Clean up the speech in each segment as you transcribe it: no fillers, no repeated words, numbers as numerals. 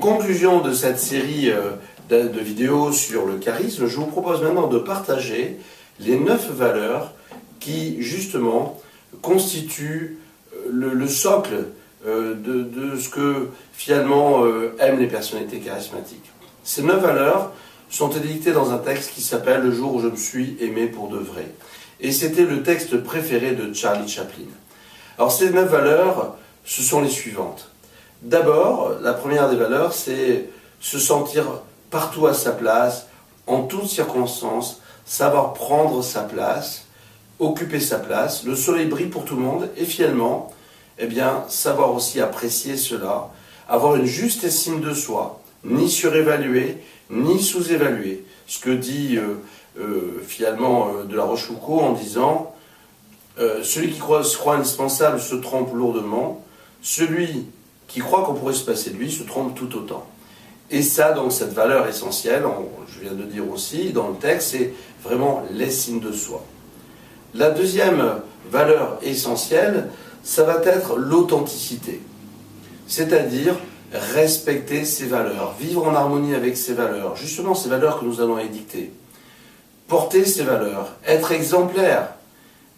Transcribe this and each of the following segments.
conclusion de cette série de vidéos sur le charisme, je vous propose maintenant de partager les 9 valeurs qui, justement, constituent le socle de ce que, finalement, aiment les personnalités charismatiques. Ces 9 valeurs sont édictées dans un texte qui s'appelle « Le jour où je me suis aimé pour de vrai ». Et c'était le texte préféré de Charlie Chaplin. Alors ces 9 valeurs, ce sont les suivantes. D'abord, la première des valeurs, c'est se sentir partout à sa place, en toutes circonstances, savoir prendre sa place, occuper sa place. Le soleil brille pour tout le monde et finalement, savoir aussi apprécier cela, avoir une juste estime de soi, ni surévaluer, ni sous-évaluer. Ce que dit de la Rochefoucauld en disant celui qui se croit indispensable se trompe lourdement, celui qui croit qu'on pourrait se passer de lui se trompe tout autant. Et ça, donc, cette valeur essentielle, je viens de dire aussi dans le texte, c'est vraiment l'estime de soi. La deuxième valeur essentielle, ça va être l'authenticité. C'est-à-dire respecter ses valeurs, vivre en harmonie avec ses valeurs, justement ces valeurs que nous allons édicter. Porter ses valeurs, être exemplaire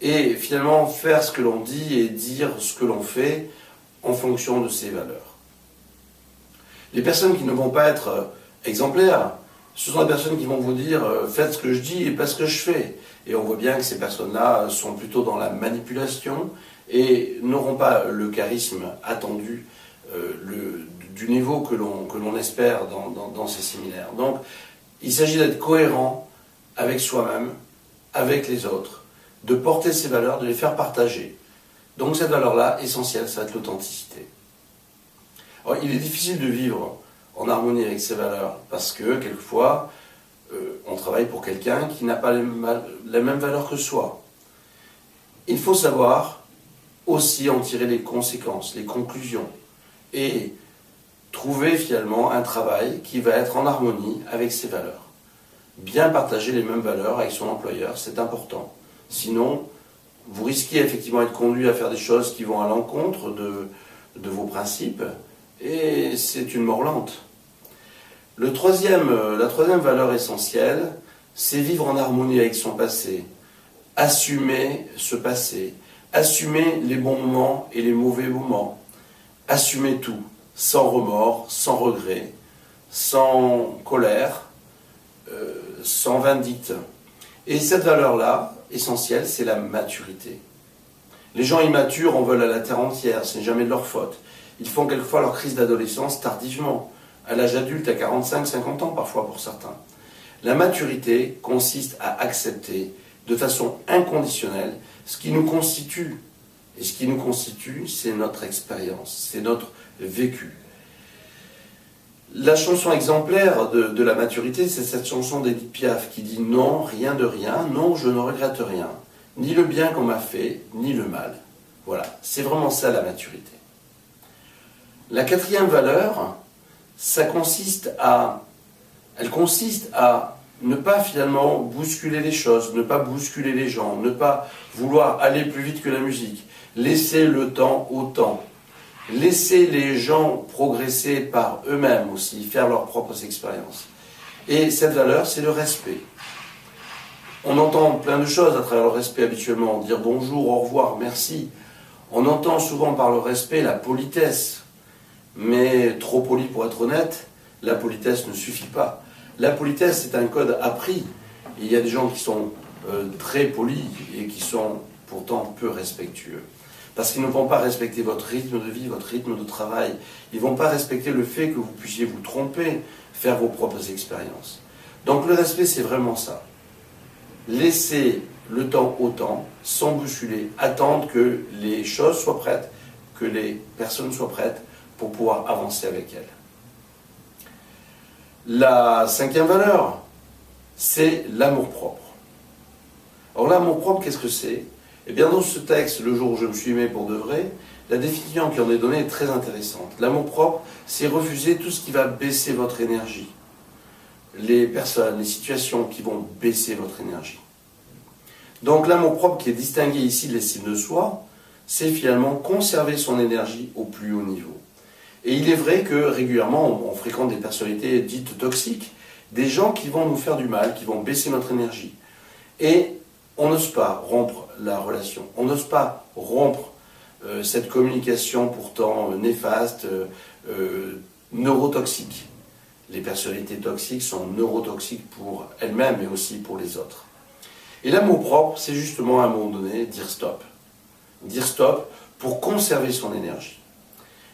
et finalement faire ce que l'on dit et dire ce que l'on fait en fonction de ses valeurs. Les personnes qui ne vont pas être exemplaires, ce sont des personnes qui vont vous dire « faites ce que je dis et pas ce que je fais ». Et on voit bien que ces personnes-là sont plutôt dans la manipulation et n'auront pas le charisme attendu du niveau que l'on espère dans ces séminaires. Donc, il s'agit d'être cohérent avec soi-même, avec les autres, de porter ces valeurs, de les faire partager. Donc cette valeur-là, essentielle, ça va être l'authenticité. Alors, il est difficile de vivre en harmonie avec ces valeurs, parce que, quelquefois, on travaille pour quelqu'un qui n'a pas les mêmes valeurs que soi. Il faut savoir aussi en tirer les conséquences, les conclusions, et trouver finalement un travail qui va être en harmonie avec ses valeurs. Bien partager les mêmes valeurs avec son employeur, c'est important. Sinon, vous risquez effectivement d'être conduit à faire des choses qui vont à l'encontre de vos principes, et c'est une mort lente. La troisième valeur essentielle, c'est vivre en harmonie avec son passé. Assumer ce passé, assumer les bons moments et les mauvais moments, assumer tout, sans remords, sans regret, sans colère, sans vindicte. Et cette valeur-là, essentielle, c'est la maturité. Les gens immatures en veulent à la terre entière, ce n'est jamais de leur faute. Ils font quelquefois leur crise d'adolescence tardivement, à l'âge adulte, à 45-50 ans parfois pour certains. La maturité consiste à accepter de façon inconditionnelle ce qui nous constitue. Et ce qui nous constitue, c'est notre expérience, c'est notre vécu. La chanson exemplaire de la maturité, c'est cette chanson d'Édith Piaf qui dit « Non, rien de rien, non, je ne regrette rien, ni le bien qu'on m'a fait, ni le mal. » Voilà, c'est vraiment ça la maturité. La quatrième valeur, elle consiste à ne pas finalement bousculer les choses, ne pas bousculer les gens, ne pas vouloir aller plus vite que la musique. Laisser le temps au temps. Laisser les gens progresser par eux-mêmes aussi, faire leurs propres expériences. Et cette valeur, c'est le respect. On entend plein de choses à travers le respect habituellement, dire bonjour, au revoir, merci. On entend souvent par le respect la politesse. Mais trop poli pour être honnête, la politesse ne suffit pas. La politesse, c'est un code appris. Il y a des gens qui sont très polis et qui sont pourtant peu respectueux. Parce qu'ils ne vont pas respecter votre rythme de vie, votre rythme de travail. Ils ne vont pas respecter le fait que vous puissiez vous tromper, faire vos propres expériences. Donc le respect, c'est vraiment ça. Laisser le temps au temps, sans bousculer, attendre que les choses soient prêtes, que les personnes soient prêtes pour pouvoir avancer avec elles. La cinquième valeur, c'est l'amour-propre. Alors l'amour-propre, qu'est-ce que c'est ? Eh bien dans ce texte, le jour où je me suis aimé pour de vrai, la définition qui en est donnée est très intéressante. L'amour-propre, c'est refuser tout ce qui va baisser votre énergie. Les personnes, les situations qui vont baisser votre énergie. Donc l'amour-propre qui est distingué ici de l'estime de soi, c'est finalement conserver son énergie au plus haut niveau. Et il est vrai que régulièrement, on fréquente des personnalités dites toxiques, des gens qui vont nous faire du mal, qui vont baisser notre énergie. Et on n'ose pas rompre la relation, on n'ose pas rompre cette communication pourtant néfaste, neurotoxique. Les personnalités toxiques sont neurotoxiques pour elles-mêmes, mais aussi pour les autres. Et l'amour propre, c'est justement à un moment donné dire stop. Dire stop pour conserver son énergie.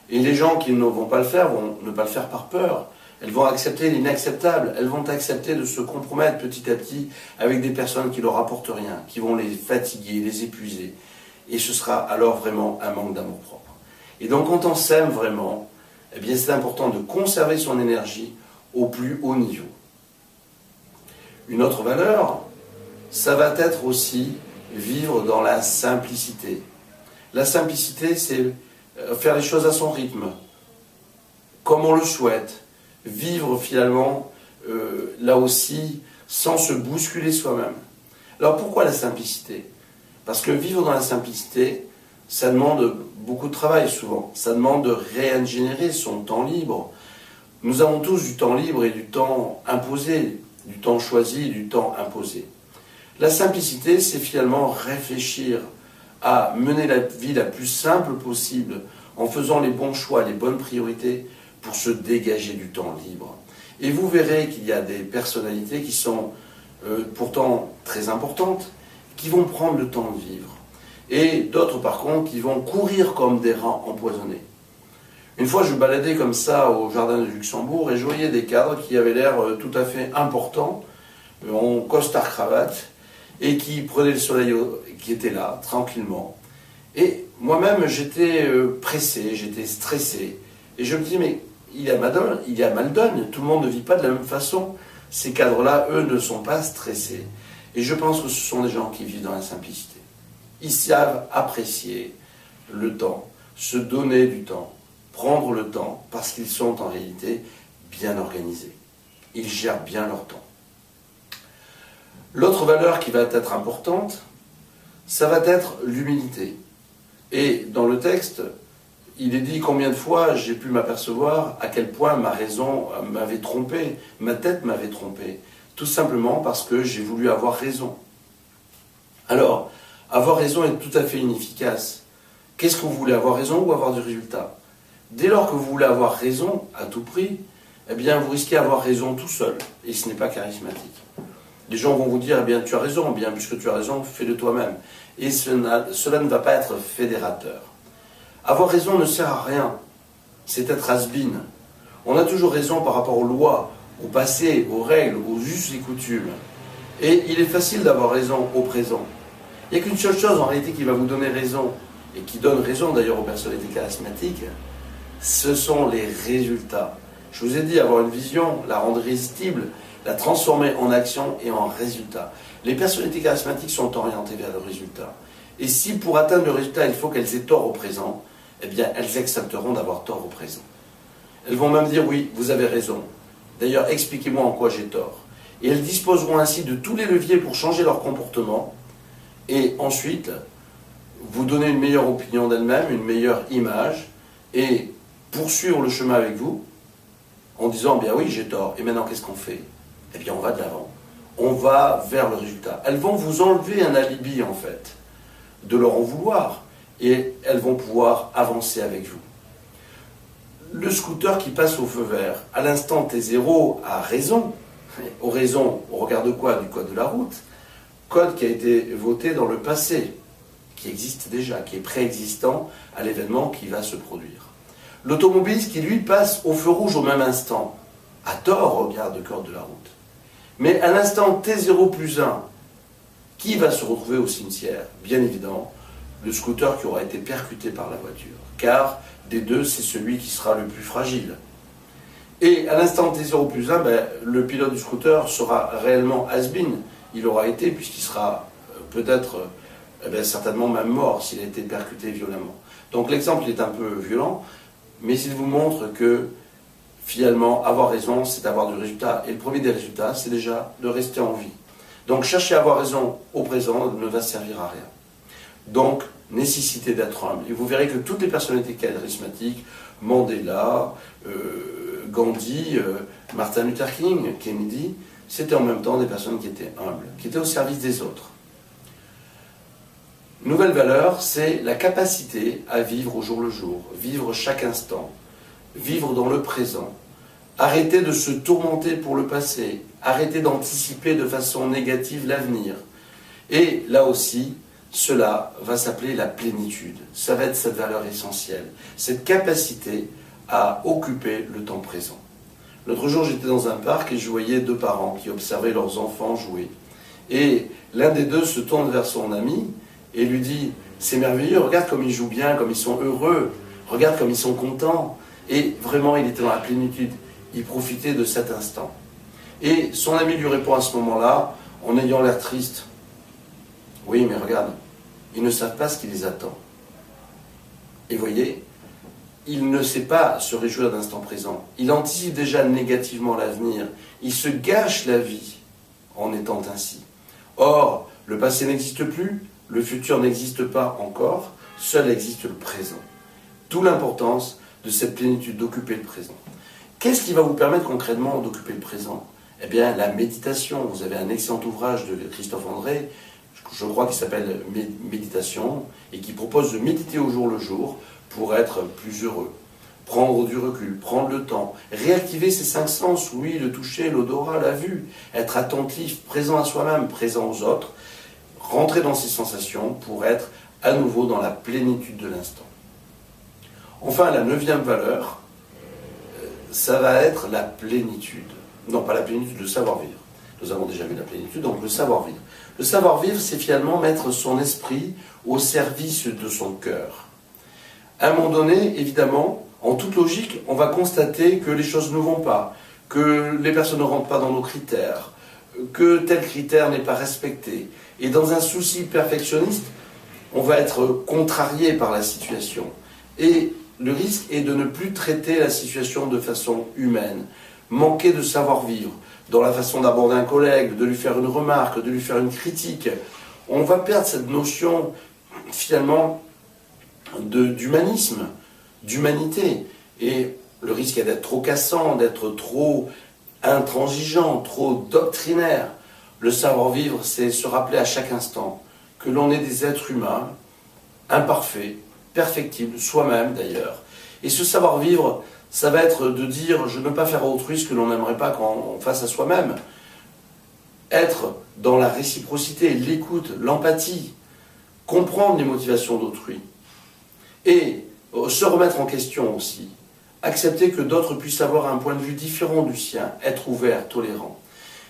Et les gens qui ne vont pas le faire vont ne pas le faire par peur. Elles vont accepter l'inacceptable. Elles vont accepter de se compromettre petit à petit avec des personnes qui leur apportent rien, qui vont les fatiguer, les épuiser. Et ce sera alors vraiment un manque d'amour propre. Et donc quand on s'aime vraiment, eh bien c'est important de conserver son énergie au plus haut niveau. Une autre valeur, ça va être aussi vivre dans la simplicité. La simplicité, c'est faire les choses à son rythme, comme on le souhaite, vivre finalement, là aussi, sans se bousculer soi-même. Alors pourquoi la simplicité? Parce que vivre dans la simplicité, ça demande beaucoup de travail souvent, ça demande de réingénérer son temps libre. Nous avons tous du temps libre et du temps imposé, du temps choisi et du temps imposé. La simplicité, c'est finalement réfléchir à mener la vie la plus simple possible en faisant les bons choix, les bonnes priorités pour se dégager du temps libre. Et vous verrez qu'il y a des personnalités qui sont pourtant très importantes, qui vont prendre le temps de vivre. Et d'autres par contre qui vont courir comme des rats empoisonnés. Une fois je me baladais comme ça au jardin de Luxembourg et je voyais des cadres qui avaient l'air tout à fait importants, en costard-cravate, et qui prenaient le soleil, qui étaient là, tranquillement. Et moi-même, j'étais pressé, j'étais stressé. Et je me dis, mais il y a mal donne, tout le monde ne vit pas de la même façon. Ces cadres-là, eux, ne sont pas stressés. Et je pense que ce sont des gens qui vivent dans la simplicité. Ils savent apprécier le temps, se donner du temps, prendre le temps, parce qu'ils sont en réalité bien organisés. Ils gèrent bien leur temps. L'autre valeur qui va être importante, ça va être l'humilité. Et dans le texte, il est dit combien de fois j'ai pu m'apercevoir à quel point ma raison m'avait trompé, ma tête m'avait trompé, tout simplement parce que j'ai voulu avoir raison. Alors, avoir raison est tout à fait inefficace. Qu'est-ce que vous voulez, avoir raison ou avoir du résultat? Dès lors que vous voulez avoir raison à tout prix, eh bien vous risquez d'avoir raison tout seul, et ce n'est pas charismatique. Les gens vont vous dire, eh bien tu as raison, bien puisque tu as raison, fais-le toi-même. Et cela ne va pas être fédérateur. Avoir raison ne sert à rien, c'est être has-been. On a toujours raison par rapport aux lois, au passé, aux règles, aux us et coutumes. Et il est facile d'avoir raison au présent. Il n'y a qu'une seule chose en réalité qui va vous donner raison, et qui donne raison d'ailleurs aux personnalités charismatiques, ce sont les résultats. Je vous ai dit, avoir une vision, la rendre irrésistible, la transformer en action et en résultat. Les personnalités charismatiques sont orientées vers le résultat. Et si pour atteindre le résultat, il faut qu'elles aient tort au présent, eh bien elles accepteront d'avoir tort au présent. Elles vont même dire, oui, vous avez raison. D'ailleurs, expliquez-moi en quoi j'ai tort. Et elles disposeront ainsi de tous les leviers pour changer leur comportement et ensuite vous donner une meilleure opinion d'elles-mêmes, une meilleure image et poursuivre le chemin avec vous en disant, bien oui, j'ai tort. Et maintenant, qu'est-ce qu'on fait? Eh bien, on va de l'avant. On va vers le résultat. Elles vont vous enlever un alibi, en fait, de leur en vouloir. Et elles vont pouvoir avancer avec vous. Le scooter qui passe au feu vert, à l'instant T0 a raison. Au raison, au regard de quoi? Du code de la route. Code qui a été voté dans le passé, qui existe déjà, qui est préexistant à l'événement qui va se produire. L'automobiliste qui, lui, passe au feu rouge au même instant, a tort au regard du code de la route. Mais à l'instant T0 plus 1, qui va se retrouver au cimetière? Bien évidemment, le scooter qui aura été percuté par la voiture. Car des deux, c'est celui qui sera le plus fragile. Et à l'instant T0 plus 1, le pilote du scooter sera réellement has-been. Il aura été, puisqu'il sera peut-être, certainement même mort s'il a été percuté violemment. Donc l'exemple est un peu violent, mais il vous montre que finalement, avoir raison, c'est avoir du résultat. Et le premier des résultats, c'est déjà de rester en vie. Donc chercher à avoir raison au présent ne va servir à rien. Donc, nécessité d'être humble. Et vous verrez que toutes les personnalités charismatiques Mandela, Gandhi, Martin Luther King, Kennedy, c'était en même temps des personnes qui étaient humbles, qui étaient au service des autres. Nouvelle valeur, c'est la capacité à vivre au jour le jour, vivre chaque instant, vivre dans le présent, arrêter de se tourmenter pour le passé, arrêter d'anticiper de façon négative l'avenir. Et là aussi, cela va s'appeler la plénitude. Ça va être cette valeur essentielle, cette capacité à occuper le temps présent. L'autre jour, j'étais dans un parc et je voyais deux parents qui observaient leurs enfants jouer. Et l'un des deux se tourne vers son ami et lui dit « C'est merveilleux, regarde comme ils jouent bien, comme ils sont heureux, regarde comme ils sont contents. » Et vraiment, il était dans la plénitude, il profitait de cet instant. Et son ami lui répond à ce moment-là, en ayant l'air triste, « Oui, mais regarde, ils ne savent pas ce qui les attend. » Et voyez, il ne sait pas se réjouir d'instant présent. Il anticipe déjà négativement l'avenir. Il se gâche la vie en étant ainsi. Or, le passé n'existe plus, le futur n'existe pas encore, seul existe le présent. D'où l'importance de cette plénitude d'occuper le présent. Qu'est-ce qui va vous permettre concrètement d'occuper le présent? Eh bien, la méditation. Vous avez un excellent ouvrage de Christophe André, je crois qu'il s'appelle Méditation, et qui propose de méditer au jour le jour pour être plus heureux. Prendre du recul, prendre le temps, réactiver ses cinq sens, oui, le toucher, l'odorat, la vue, être attentif, présent à soi-même, présent aux autres, rentrer dans ses sensations pour être à nouveau dans la plénitude de l'instant. Enfin, la 9e valeur, ça va être la plénitude. Non, pas la plénitude, le savoir-vivre. Nous avons déjà vu la plénitude, donc le savoir-vivre. Le savoir-vivre, c'est finalement mettre son esprit au service de son cœur. À un moment donné, évidemment, en toute logique, on va constater que les choses ne vont pas, que les personnes ne rentrent pas dans nos critères, que tel critère n'est pas respecté. Et dans un souci perfectionniste, on va être contrarié par la situation. Et le risque est de ne plus traiter la situation de façon humaine, manquer de savoir-vivre, dans la façon d'aborder un collègue, de lui faire une remarque, de lui faire une critique. On va perdre cette notion, finalement, d'humanisme, d'humanité. Et le risque est d'être trop cassant, d'être trop intransigeant, trop doctrinaire. Le savoir-vivre, c'est se rappeler à chaque instant que l'on est des êtres humains, imparfaits, perfectibles, soi-même d'ailleurs. Et ce savoir-vivre, ça va être de dire, je ne veux pas faire à autrui ce que l'on n'aimerait pas quand on fasse à soi-même. Être dans la réciprocité, l'écoute, l'empathie, comprendre les motivations d'autrui. Et se remettre en question aussi. Accepter que d'autres puissent avoir un point de vue différent du sien, être ouvert, tolérant.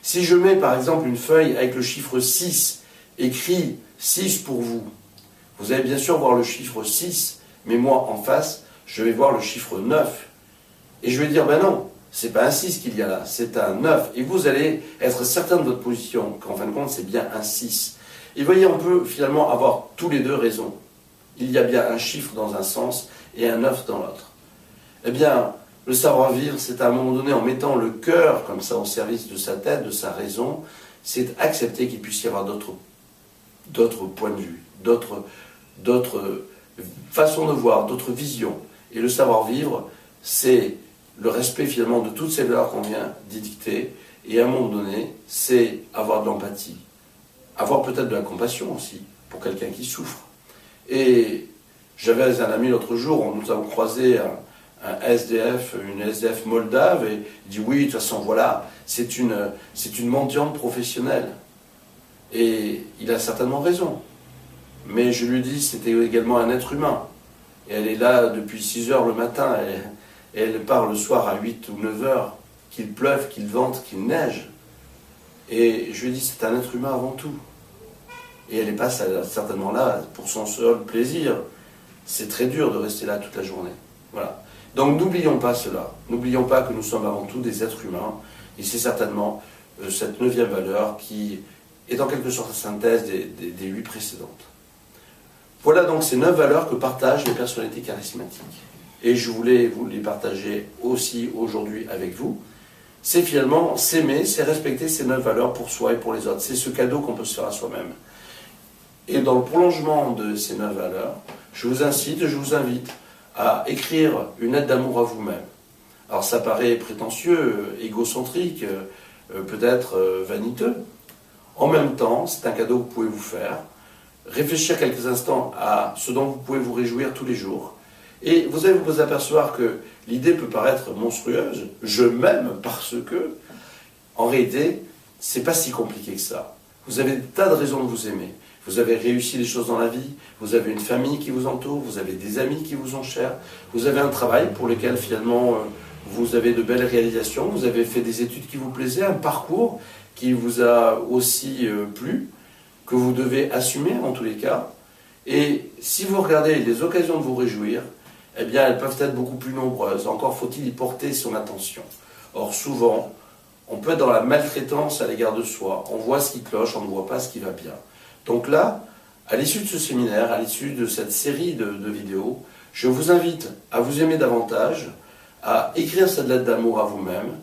Si je mets par exemple une feuille avec le chiffre 6, écrit 6 pour vous, vous allez bien sûr voir le chiffre 6, mais moi en face, je vais voir le chiffre 9. Et je vais dire, ben non, c'est pas un 6 qu'il y a là, c'est un 9. Et vous allez être certain de votre position, qu'en fin de compte, c'est bien un 6. Et vous voyez, on peut finalement avoir tous les deux raisons. Il y a bien un chiffre dans un sens et un 9 dans l'autre. Eh bien, le savoir-vivre, c'est à un moment donné, en mettant le cœur comme ça au service de sa tête, de sa raison, c'est accepter qu'il puisse y avoir d'autres points de vue, d'autres façons de voir, d'autres visions. Et le savoir-vivre, c'est le respect finalement de toutes ces valeurs qu'on vient d'édicter, et à un moment donné, c'est avoir de l'empathie, avoir peut-être de la compassion aussi, pour quelqu'un qui souffre. Et j'avais un ami l'autre jour, nous avons croisé un SDF, une SDF moldave, et il dit oui, de toute façon, voilà, c'est une mendiante professionnelle. Et il a certainement raison. Mais je lui dis, c'était également un être humain. Et elle est là depuis 6 heures le matin, et elle part le soir à 8 ou 9 heures, qu'il pleuve, qu'il vente, qu'il neige. Et je lui dis, c'est un être humain avant tout. Et elle n'est pas certainement là pour son seul plaisir. C'est très dur de rester là toute la journée. Voilà. Donc n'oublions pas cela. N'oublions pas que nous sommes avant tout des êtres humains. Et c'est certainement cette 9e valeur qui est en quelque sorte la synthèse des 8 précédentes. Voilà donc ces 9 valeurs que partagent les personnalités charismatiques. Et je voulais vous les partager aussi aujourd'hui avec vous. C'est finalement s'aimer, c'est respecter ces 9 valeurs pour soi et pour les autres. C'est ce cadeau qu'on peut se faire à soi-même. Et dans le prolongement de ces 9 valeurs, je vous incite, je vous invite à écrire une lettre d'amour à vous-même. Alors ça paraît prétentieux, égocentrique, peut-être vaniteux. En même temps, c'est un cadeau que vous pouvez vous faire. Réfléchir quelques instants à ce dont vous pouvez vous réjouir tous les jours. Et vous allez vous apercevoir que l'idée peut paraître monstrueuse. Je m'aime parce que, en réalité, c'est pas si compliqué que ça. Vous avez des tas de raisons de vous aimer. Vous avez réussi des choses dans la vie, vous avez une famille qui vous entoure, vous avez des amis qui vous sont chers, vous avez un travail pour lequel finalement vous avez de belles réalisations, vous avez fait des études qui vous plaisaient, un parcours qui vous a aussi plu, que vous devez assumer en tous les cas. Et si vous regardez les occasions de vous réjouir, eh bien elles peuvent être beaucoup plus nombreuses. Encore faut-il y porter son attention. Or souvent, on peut être dans la maltraitance à l'égard de soi. On voit ce qui cloche, on ne voit pas ce qui va bien. Donc là, à l'issue de ce séminaire, à l'issue de cette série de vidéos, je vous invite à vous aimer davantage, à écrire cette lettre d'amour à vous-même,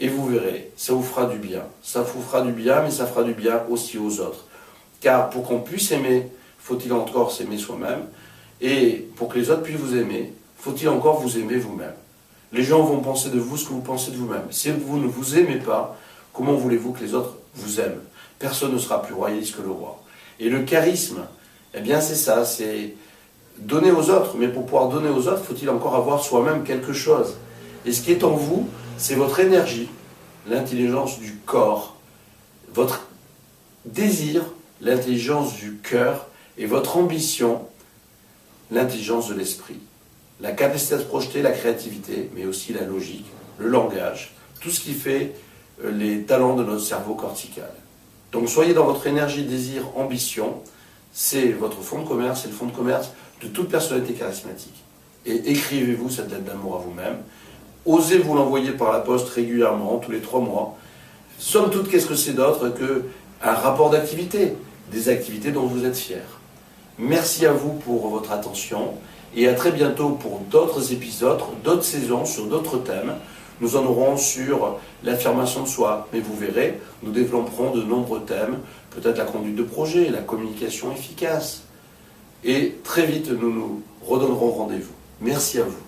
et vous verrez, ça vous fera du bien. Ça vous fera du bien, mais ça fera du bien aussi aux autres. Car pour qu'on puisse aimer, faut-il encore s'aimer soi-même, et pour que les autres puissent vous aimer, faut-il encore vous aimer vous-même. Les gens vont penser de vous ce que vous pensez de vous-même. Si vous ne vous aimez pas, comment voulez-vous que les autres vous aiment? Personne ne sera plus royaliste que le roi. Et le charisme, eh bien c'est ça, c'est donner aux autres. Mais pour pouvoir donner aux autres, faut-il encore avoir soi-même quelque chose. Et ce qui est en vous, c'est votre énergie, l'intelligence du corps, votre désir, l'intelligence du cœur, et votre ambition, l'intelligence de l'esprit. La capacité à se projeter, la créativité, mais aussi la logique, le langage, tout ce qui fait les talents de notre cerveau cortical. Donc soyez dans votre énergie, désir, ambition, c'est votre fonds de commerce, c'est le fonds de commerce de toute personnalité charismatique. Et écrivez-vous cette lettre d'amour à vous-même, osez vous l'envoyer par la poste régulièrement, tous les 3 mois. Somme toute, qu'est-ce que c'est d'autre qu'un rapport d'activité, des activités dont vous êtes fiers. Merci à vous pour votre attention, et à très bientôt pour d'autres épisodes, d'autres saisons, sur d'autres thèmes. Nous en aurons sur l'affirmation de soi, mais vous verrez, nous développerons de nombreux thèmes, peut-être la conduite de projet, la communication efficace. Et très vite, nous nous redonnerons rendez-vous. Merci à vous.